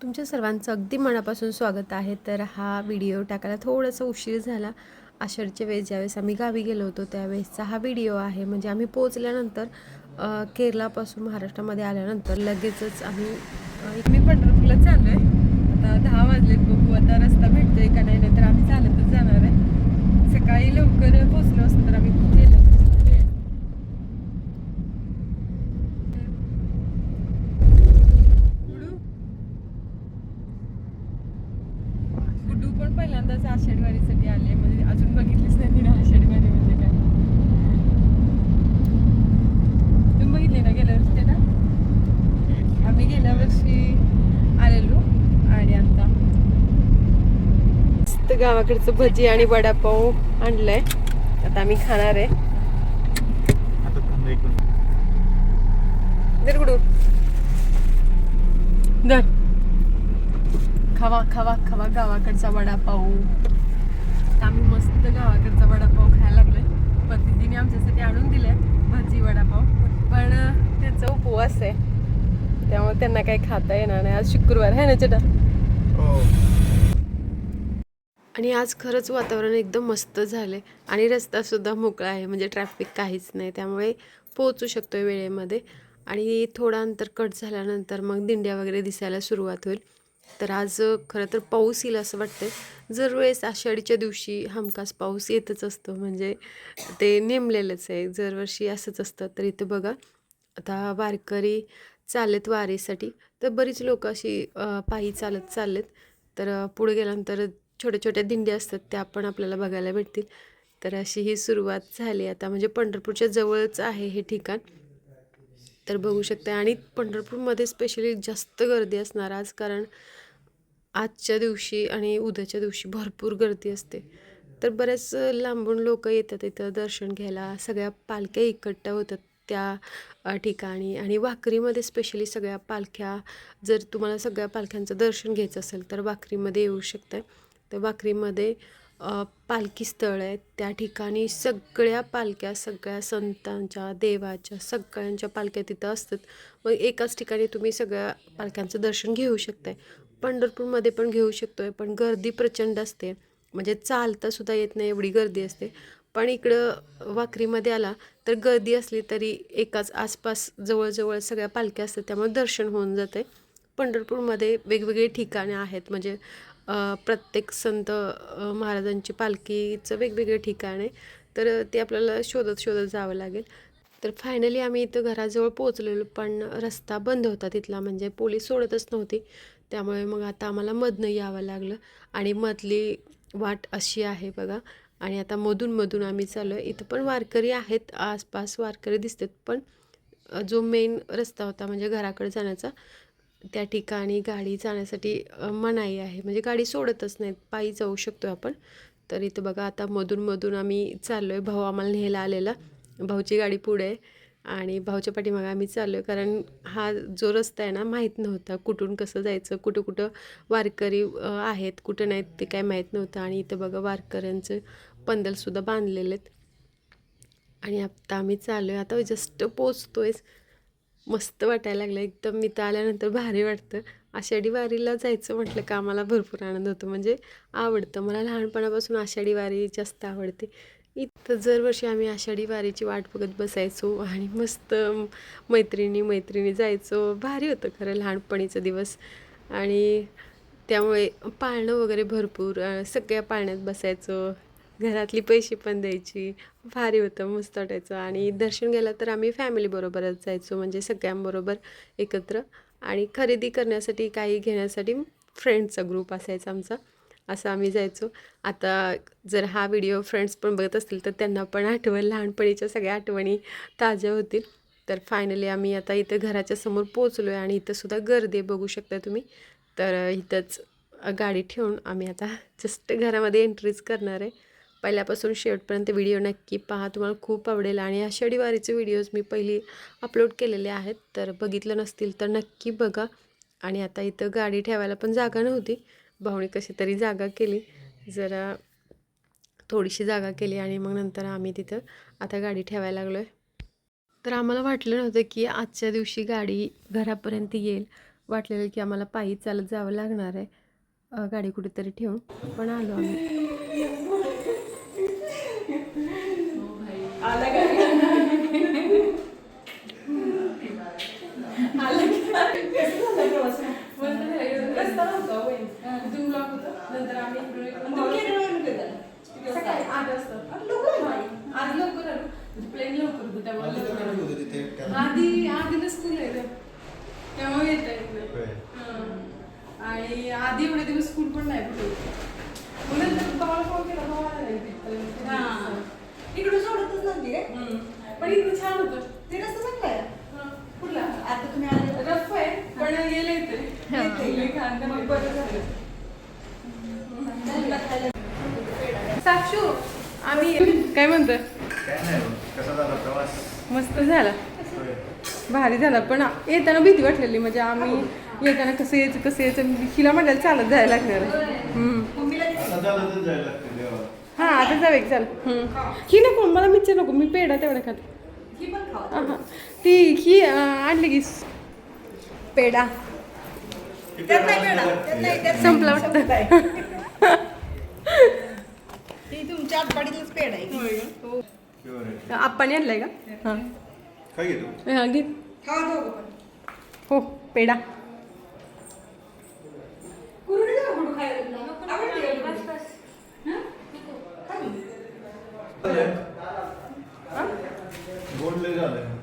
तुमच्या सर्वांचं अगदी मनापासून स्वागत आहे. तर हा व्हिडिओ टाकायला थोडासा उशीर झाला. आषाढीच्या वेळेस ज्यावेळेस आम्ही गावी गेलो होतो त्यावेळेसचा हा व्हिडिओ आहे. म्हणजे आम्ही पोहोचल्यानंतर केरलापासून महाराष्ट्रामध्ये आल्यानंतर लगेचच आम्ही पंढरपूरला चाललो आहे. आता 10 वाजलेत, बघू आता रस्ता भेटतोय का नाही, तर आम्ही चालतच जाणार आहे. सकाळी लवकर पोहोचलो असतो तर आम्ही गेलो. गुड्डू पण पहिल्यांदाच आषाढी वारीसाठी आले, म्हणजे अजून बघितलीच नाही तिने आषाढी वारी म्हणजे काय. तुम्ही बघितली ना गेल्या वर्षी ना? आम्ही गेल्या वर्षी आलेलो आणि आता मस्त गावाकडचं भजी आणि वडापाव आणलंय. आता आम्ही खाणार आहे. दर गुडू दर खावा खावा खावा गावाकडचा वडापाव. आम्ही मस्त गावाकडचा वडापाव खायला लागलोय. पतीजीने आमच्यासाठी आणून दिलाय भजी वडापाव, पण त्याचा उपवास आहे त्यामुळे त्यांना काही खाता येणार नाही. आज शुक्रवार आहे ना चटा. आणि आज खरंच वातावरण एकदम मस्त झाले आणि रस्ता सुद्धा मोकळा आहे, म्हणजे ट्रॅफिक काहीच नाही, त्यामुळे पोहोचू शकतोय वेळेमध्ये. आणि थोडा अंतर कट झाल्यानंतर मग दिंड्या वगैरे दिसायला सुरुवात होईल. तर आज खरं तर पाऊस येईल असं वाटतंय. जर वेळेस आषाढीच्या दिवशी हमखास पाऊस येतच असतो, म्हणजे ते नेमलेलंच आहे, दरवर्षी असंच असतं. तर इथं बघा आता वारकरी चाललेत वारीसाठी. तर बरीच लोक अशी पायी चालत चाललेत. तर पुढे गेल्यानंतर छोट्या छोट्या दिंड्या असतात त्या पण आपल्याला बघायला भेटतील. तर अशी ही सुरुवात झाली आता, म्हणजे पंढरपूरच्या जवळच आहे हे ठिकाण. तर बघू शकता. आणि पंढरपूरमध्ये स्पेशली जास्त गर्दी असणार आज, कारण आजच्या दिवशी आणि उद्याच्या दिवशी भरपूर गर्दी असते. तर बरेच लांबून लोक येतात इथं दर्शन घ्यायला. सगळ्या पालख्या एकट्ठा होतात त्या ठिकाणी. आणि वाखरीमध्ये स्पेशली सगळ्या पालख्या, जर तुम्हाला सगळ्या पालख्यांचं दर्शन घ्यायचं असेल तर वाखरीमध्ये येऊ शकताय. तर वाखरीमध्ये पालखी स्थळ आहे, त्या ठिकाणी सगळ्या पालख्या, सगळ्या संतांच्या, देवाच्या सगळ्यांच्या पालख्या तिथं असतात. मग एकाच ठिकाणी तुम्ही सगळ्या पालख्यांचं दर्शन घेऊ शकताय. पंढरपूरमध्ये पण घेऊ शकतोय, पण गर्दी प्रचंड असते, म्हणजे चालता सुद्धा येत नाही एवढी गर्दी असते. पण इकडं वाखरीमध्ये आला तर गर्दी असली तरी एकाच आसपास जवळजवळ सगळ्या पालख्या असतात, त्यामुळे दर्शन होऊन जाते. पंढरपूरमध्ये वेगवेगळे ठिकाणे आहेत, म्हणजे प्रत्येक संत महाराजांची पालखीचं वेगवेगळे ठिकाण आहे. तर ते आपल्याला शोधत शोधत जावं लागेल. तर फायनली आम्ही इथं घराजवळ पोहोचलेलो, पण रस्ता बंद होता तिथला, म्हणजे पोलीस सोडतच नव्हती. त्यामुळे मग आता आम्हाला मधनं यावं लागलं. आणि मधली वाट अशी आहे बघा. आणि आता मधून आम्ही चाललो आहे. इथं पण वारकरी आहेत, आसपास वारकरी दिसतात, पण जो मेन रस्ता होता म्हणजे घराकडे जाण्याचा, त्या ठिकाणी गाडी जाण्यासाठी मनाई आहे, म्हणजे गाडी सोडतच नाहीत, पायी जाऊ शकतो आपण. तर इथं बघा आता मधून आम्ही चाललो आहे. भाऊ आम्हाला न्यायला आलेला, भाऊची गाडी पुढे आहे आणि भाऊच्या पाठीमागे आम्ही चाललो आहे. कारण हा जो रस्ता आहे ना माहीत नव्हता, कुठून कसं जायचं, कुठं कुठं वारकरी आहेत कुठं नाहीत ते काय माहीत नव्हतं. आणि इथं बघा वारकऱ्यांचं पंदलसुद्धा बांधलेले आहेत. आणि आत्ता आम्ही चाललो आहे, आता जस्ट पोचतोय. मस्त वाटायला लागलं एकदम. इथं आल्यानंतर भारी वाटतं. आषाढी वारीला जायचं म्हटलं का आम्हाला भरपूर आनंद होतो, म्हणजे आवडतं मला. लहानपणापासून आषाढी वारी जास्त आवडते. इथं दरवर्षी आम्ही आषाढी वारीची वाट बघत बसायचो आणि मस्त मैत्रिणी मैत्रिणी जायचो. भारी होतं खरं लहानपणीचा दिवस. आणि त्यामुळे पाळणं वगैरे भरपूर, सगळ्या पाळण्यात बसायचो. घरातली पैसे पण द्यायची. भारी होतं, मस्त वाटायचं. आणि दर्शन घ्यायला तर आम्ही फॅमिलीबरोबरच जायचो, म्हणजे सगळ्यांबरोबर एकत्र. आणि खरेदी करण्यासाठी, काही घेण्यासाठी फ्रेंड्सचा ग्रुप असायचा आमचा, असं आम्ही जायचो. आता जर हा व्हिडिओ फ्रेंड्स पण बघत असतील तर त्यांना पण आठवण, लहानपणीच्या सगळ्या आठवणी ताज्या होतील. तर फायनली आम्ही आता इथं घराच्या समोर पोचलो आहे आणि इथंसुद्धा गर्दी बघू शकता तुम्ही. तर इथंच गाडी ठेवून आम्ही आता जस्ट घरामध्ये एंट्रीज करणार आहे. पहिल्यापासून शेवटपर्यंत व्हिडिओ नक्की पहा, तुम्हाला खूप आवडेल. आणि आषाढी वारीचे व्हिडिओज मी पहिली अपलोड केलेले आहेत, तर बघितलं नसतील तर नक्की बघा. आणि आता इथं गाडी ठेवायला पण जागा नव्हती, भाऊने कशी तरी जागा केली, जरा थोडीशी जागा केली. आणि मग नंतर आम्ही तिथं आता गाडी ठेवायला लागलो आहे. तर आम्हाला वाटलं नव्हतं की आजच्या दिवशी गाडी घरापर्यंत येईल, वाटलेलं की आम्हाला पायी चालत जावं लागणार आहे, गाडी कुठेतरी ठेवून, पण आलो आम्ही. आधीला स्कूल आहे त्यामुळे येत आहे. आणि आधी एवढे दिवस स्कूल पण नाही कुठे नंतर तुम्हाला फोन केला इकडून सोडतच नव्हती काय, पण इकडे छान होतं ते रस्ता चांगला आहे. कुठला आता तुम्ही आले रफ आहे पण गेले इथे मग बरं झालं. साक्षू आम्ही काय म्हणतोय, मस्त झाला, भारी झाला. पण येताना भीती वाटलेली, म्हणजे आम्ही येताना कसं यायचं हिला म्हणायला चालत जायला लागणार. हां आता जावे चाल. ही नको मला मिरची नको, मी पेढा तेवढा खाते. हां ती ही आणली की पेढा संपला वाटतं. ती तुमच्या आटपाडीतच पेढा आहे. आप्पाने आणलाय का? हां काय घेतो? हां घे. खावा दोघं पण. हो पेढा. गोड लय झालं.